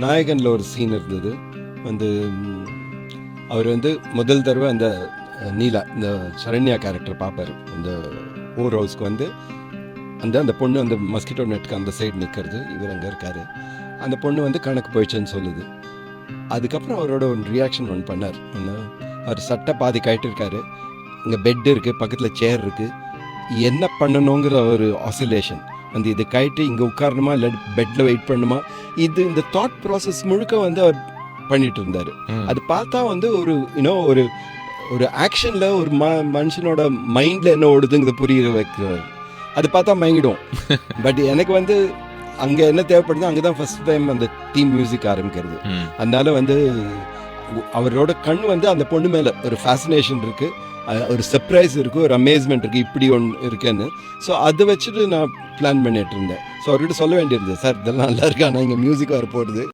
நாயகனில் ஒரு சீன் இருந்தது வந்து அவர் வந்து முதல் தடவை அந்த நீலா இந்த சரண்யா கேரக்டர் பார்ப்பார். இந்த ஓர் ஹவுஸ்க்கு வந்து அந்த பொண்ணு அந்த மஸ்கிட்டோ நெட்டுக்கு அந்த சைடு நிற்கிறது, இவர் அங்கே இருக்கார். அந்த பொண்ணு வந்து கணக்கு போயிடுச்சுன்னு சொல்லுது. அதுக்கப்புறம் அவரோட ஒரு ரியாக்ஷன் ஒன்று பண்ணார். அவர் சட்டை பாதி கட்டிருக்காரு, இங்கே பெட் இருக்குது, பக்கத்தில் சேர் இருக்குது, என்ன பண்ணணுங்கிற ஒரு ஆசிலேஷன். அந்த இது கைட்டு இங்கே உட்காரணுமா இல்லை பெட்டில் வெயிட் பண்ணணுமா, இந்த தாட் ப்ராசஸ் முழுக்க வந்து அவர் பண்ணிட்டு இருந்தார். அது பார்த்தா வந்து ஒரு ஆக்ஷனில் ஒரு மனுஷனோட மைண்டில் என்ன ஓடுதுங்கிறது புரிய வைக்கிறார். அது பார்த்தா மயங்கிடும். பட் எனக்கு வந்து அங்கே என்ன தேவைப்படுதோ அங்கே தான் ஃபர்ஸ்ட் டைம் அந்த தீம் மியூசிக் ஆரம்பிக்கிறது. அதனால வந்து அவரோட கண் வந்து அந்த பொண்ணு மேலே ஒரு ஃபேசினேஷன் இருக்குது, ஒரு சர்ப்ரைஸ் இருக்குது, ஒரு அமேஸ்மெண்ட் இருக்குது, இப்படி ஒன்று இருக்குன்னு. ஸோ அதை வச்சுட்டு நான் பிளான் பண்ணிட்டு இருந்தேன். ஸோ அவர்கிட்ட சொல்ல வேண்டியிருந்தது, சார் இதெல்லாம் நல்லா இருக்கு, ஆனால் இங்கே மியூசிக் வர போடுது.